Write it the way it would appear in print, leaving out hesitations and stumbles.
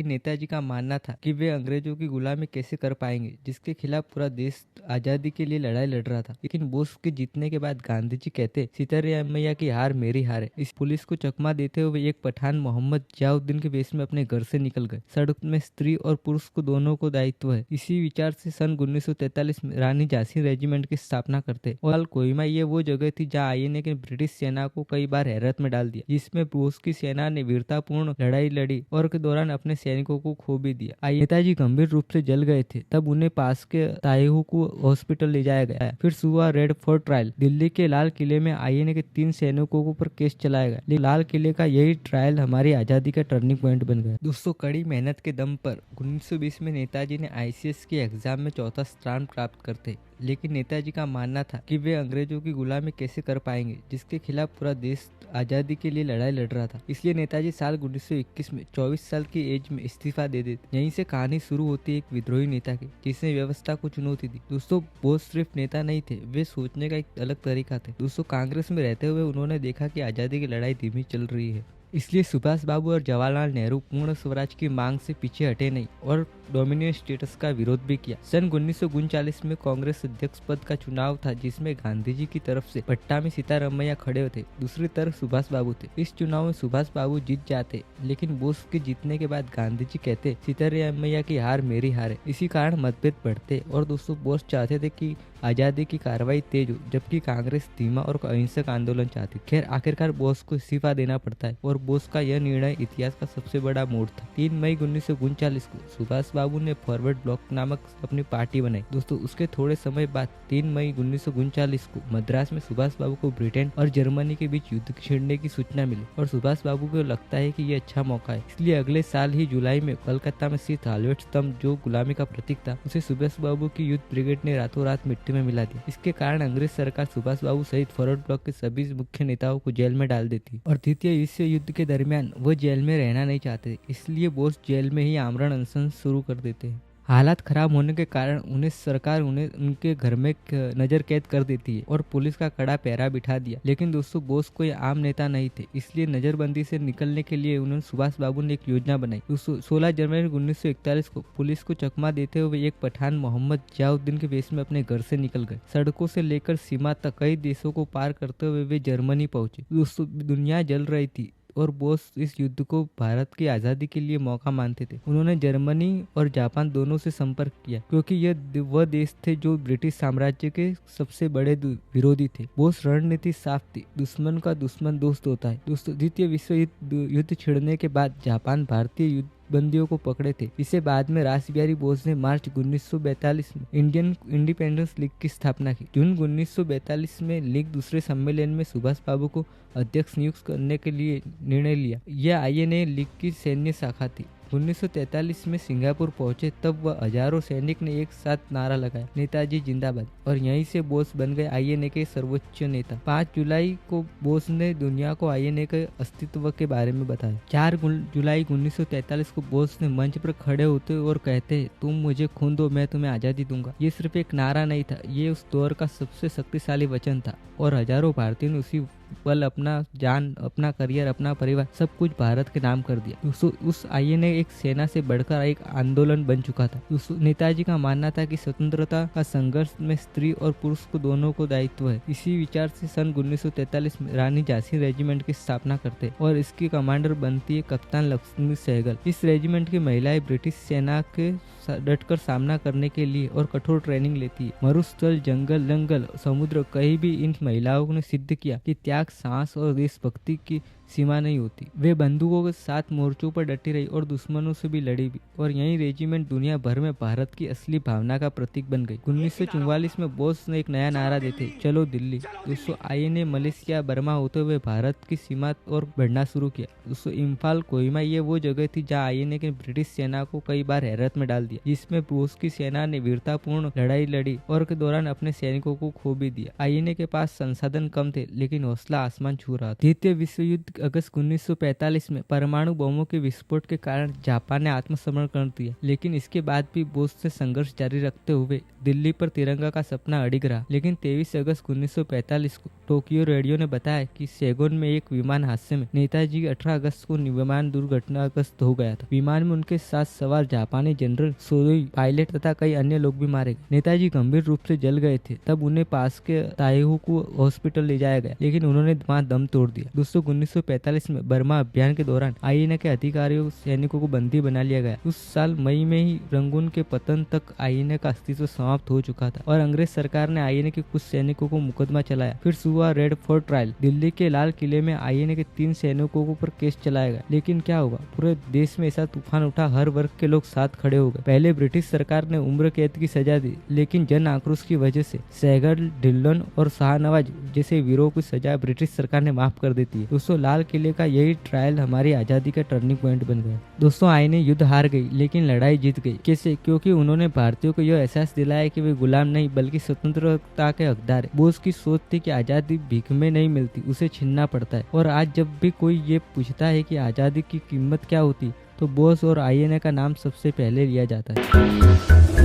नेताजी का मानना था कि वे अंग्रेजों की गुलामी कैसे कर पाएंगे, जिसके खिलाफ पूरा देश आजादी के लिए लड़ाई लड़ रहा था। लेकिन बोस के जीतने के बाद गांधी जी कहते, सितरमैया की हार मेरी हार है। इस पुलिस को चकमा देते हुए एक पठान मोहम्मद जियाउद्दीन के वेश में अपने घर से निकल गए। सड़क में स्त्री और पुरुष को दोनों को दायित्व है। इसी विचार से सन 1943 में रानी झांसी रेजिमेंट की स्थापना करते और कोहिमा ये वो जगह थी जहाँ आईएनए के ब्रिटिश सेना को कई बार हैरत में डाल दिया, जिसमें बोस की सेना ने वीरतापूर्ण लड़ाई लड़ी और के दौरान अपने सैनिकों को खो भी दिया। नेताजी गंभीर रूप से जल गए थे, तब उन्हें पास के ताइहू हॉस्पिटल ले जाया गया। फिर हुआ रेड फोर्ट ट्रायल। दिल्ली के लाल किले में आईएनए के 3 सैनिकों पर केस चलाया गया, लेकिन लाल किले का यही ट्रायल हमारी आजादी का टर्निंग पॉइंट बन गया। दोस्तों, कड़ी मेहनत के दम पर 1920 में नेताजी ने आईसीएस के एग्जाम में 4था स्थान प्राप्त करते, लेकिन नेताजी का मानना था कि वे अंग्रेजों की गुलामी कैसे कर पाएंगे, जिसके खिलाफ पूरा देश आजादी के लिए लड़ाई लड़ रहा था। इसलिए नेताजी साल 1921 में 24 साल की एज में इस्तीफा दे देते। यहीं से कहानी शुरू होती है एक विद्रोही नेता की, जिसने व्यवस्था को चुनौती दी। दोस्तों, बोस सिर्फ नेता नहीं थे, वे सोचने का एक अलग तरीका थे। दोस्तों, कांग्रेस में रहते हुए उन्होंने देखा कि आजादी की लड़ाई धीमी चल रही है, इसलिए सुभाष बाबू और जवाहरलाल नेहरू पूर्ण स्वराज की मांग से पीछे हटे नहीं और डोमिनियन स्टेटस का विरोध भी किया। सन 1939 में कांग्रेस अध्यक्ष पद का चुनाव था, जिसमें गांधी जी की तरफ से पट्टा में सितरमैया खड़े थे, दूसरी तरफ सुभाष बाबू थे। इस चुनाव में सुभाष बाबू जीत जाते, लेकिन बोस के जीतने के बाद गांधी जी कहते, सितरमैया की हार मेरी हार है। इसी कारण मतभेद बढ़ते और दोस्तों, बोस चाहते थे कि आजादी की कार्रवाई तेज हो, जबकि कांग्रेस धीमा और अहिंसक आंदोलन चाहती। खैर, आखिरकार बोस को इस्तीफा देना पड़ता है और बोस का यह निर्णय इतिहास का सबसे बड़ा मोड़ था। 3 मई 1939 को सुभाष बाबू ने फॉरवर्ड ब्लॉक नामक अपनी पार्टी बनाई। दोस्तों, उसके थोड़े समय बाद 3 मई 1939 को मद्रास में सुभाष बाबू को ब्रिटेन और जर्मनी के बीच युद्ध छिड़ने की सूचना मिली और सुभाष बाबू को लगता है कि यह अच्छा मौका है। इसलिए अगले साल ही जुलाई में कलकत्ता में स्थित हाल्वेट स्तंभ, जो गुलामी का प्रतीक था, उसे सुभाष बाबू की युद्ध ब्रिगेड ने रातों रात मिट्टी में मिला दिया। इसके कारण अंग्रेज सरकार सुभाष बाबू सहित फॉरवर्ड ब्लॉक के सभी मुख्य नेताओं को जेल में डाल देती और द्वितीय विश्व युद्ध के दरमियान वो जेल में रहना नहीं चाहते, इसलिए बोस जेल में ही आमरण अनशन शुरू कर देते हैं। हालात खराब होने के कारण उन्हें उनके घर में नजर कैद कर देती है और पुलिस का कड़ा पहरा बिठा दिया। लेकिन दोस्तों, बोस कोई आम नेता नहीं थे, इसलिए नजरबंदी से निकलने के लिए उन्होंने सुभाष बाबू ने एक योजना बनाई। 16 जनवरी 1941 को पुलिस को चकमा देते हुए एक पठान मोहम्मद जियाउद्दीन के वेश में अपने घर से निकल गए। सड़कों से लेकर सीमा तक कई देशों को पार करते हुए वे जर्मनी पहुंचे। दोस्तों, दुनिया जल रही थी और बोस इस युद्ध को भारत की आजादी के लिए मौका मानते थे। उन्होंने जर्मनी और जापान दोनों से संपर्क किया, क्योंकि ये वह देश थे जो ब्रिटिश साम्राज्य के सबसे बड़े विरोधी थे। बोस रणनीति साफ थी, दुश्मन का दुश्मन दोस्त होता है। दोस्तों, द्वितीय विश्व युद्ध छिड़ने के बाद जापान भारतीय युद्ध बंदियों को पकड़े थे। इसे बाद में रासबिहारी बोस ने मार्च 1942 में इंडियन इंडिपेंडेंस लीग की स्थापना की। जून 1942 में लीग दूसरे सम्मेलन में सुभाष बाबू को अध्यक्ष नियुक्त करने के लिए निर्णय लिया। यह आईएनए लीग की सैन्य शाखा थी। 1943 में सिंगापुर पहुंचे, तब वह हजारों सैनिक ने एक साथ नारा लगाया, नेताजी जिंदाबाद, और यहीं से बोस बन गए आईएनए के सर्वोच्च नेता। 5 जुलाई को बोस ने दुनिया को आईएनए के अस्तित्व के बारे में बताया। 4 जुलाई 1943 को बोस ने मंच पर खड़े होते और कहते, तुम मुझे खून दो, मैं तुम्हें आजादी दूंगा। ये सिर्फ एक नारा नहीं था, ये उस दौर का सबसे शक्तिशाली वचन था और हजारों भारतीयों ने उसी पल अपना जान, अपना करियर, अपना परिवार, सब कुछ भारत के नाम कर दिया। दोस्तों, उस आईएनए एक सेना से बढ़कर एक आंदोलन बन चुका था। दोस्तों, नेताजी का मानना था कि स्वतंत्रता का संघर्ष में स्त्री और पुरुष को दोनों को दायित्व है। इसी विचार से सन 1943 में रानी झांसी रेजिमेंट की स्थापना करते और इसकी कमांडर बनती है कप्तान लक्ष्मी सहगल। इस रेजिमेंट की महिलाएं ब्रिटिश सेना के डटकर सामना करने के लिए और कठोर ट्रेनिंग लेती है। मरुस्थल, जंगल, समुद्र, कहीं भी इन महिलाओं ने सिद्ध किया कि त्याग, साहस और देशभक्ति की सीमा नहीं होती। वे बंदूकों के साथ मोर्चों पर डटी रही और दुश्मनों से भी लड़ी भी, और यही रेजिमेंट दुनिया भर में भारत की असली भावना का प्रतीक बन गई। 1944 में बोस ने एक नया नारा देते, चलो दिल्ली। दोस्तों, आईएनए मलेशिया, बर्मा होते हुए भारत की सीमा और बढ़ना शुरू किया। दोस्तों, इम्फाल, कोहिमा ये वो जगह थी जहाँ आईएनए के ब्रिटिश सेना को कई बार हैरत में डाल दिया, जिसमें बोस की सेना ने वीरतापूर्ण लड़ाई लड़ी और के दौरान अपने सैनिकों को खो भी दिया। आईएनए के पास संसाधन कम थे, लेकिन हौसला आसमान छू रहा था। द्वितीय विश्व युद्ध अगस्त 1945 में परमाणु बमों के विस्फोट के कारण जापान ने आत्मसमर्पण कर दिया, लेकिन इसके बाद भी बोस से संघर्ष जारी रखते हुए दिल्ली पर तिरंगा का सपना अडिग रहा। लेकिन 23 अगस्त 1945 को टोक्यो रेडियो ने बताया कि सैगोन में एक विमान हादसे में नेताजी 18 अगस्त को विमान दुर्घटनाग्रस्त हो गया था। विमान में उनके साथ सवार जापानी जनरल सोई, पायलट तथा कई अन्य लोग भी मारे गए। नेताजी गंभीर रूप से जल गए थे, तब उन्हें पास के ताइहूकू हॉस्पिटल ले जाया गया, लेकिन उन्होंने वहां दम तोड़ दिया। दोस्तों, 1945 में बर्मा अभियान के दौरान आईएनए के अधिकारियों सैनिकों को बंदी बना लिया गया। उस साल मई में ही रंगून के पतन तक आईएनए का अस्तित्व समाप्त हो चुका था और अंग्रेज सरकार ने आईएनए के कुछ सैनिकों को मुकदमा चलाया। फिर हुआ रेड फोर्ट ट्रायल। दिल्ली के लाल किले में आईएनए के 3 सैनिकों पर केस चलाया गया, लेकिन क्या हुआ, पूरे देश में ऐसा तूफान उठा, हर वर्ग के लोग साथ खड़े हो गए। पहले ब्रिटिश सरकार ने उम्र कैद की सजा दी, लेकिन जन आक्रोश की वजह से सहगल, ढिल्लन और शाहनवाज जैसे वीरों की सजा ब्रिटिश सरकार ने माफ कर देती है। दोस्तों, लाल किले का यही ट्रायल हमारी आजादी का टर्निंग पॉइंट बन गया। दोस्तों, आईएनए युद्ध हार गई, लेकिन लड़ाई जीत गई। कैसे? क्योंकि उन्होंने भारतीयों को यह एहसास दिलाया कि वे गुलाम नहीं बल्कि स्वतंत्रता के हकदार है। बोस की सोच थी कि आजादी भीख में नहीं मिलती, उसे छीनना पड़ता है। और आज जब भी कोई ये पूछता है कि आजादी की कीमत क्या होती, तो बोस और आईएनए का नाम सबसे पहले लिया जाता है।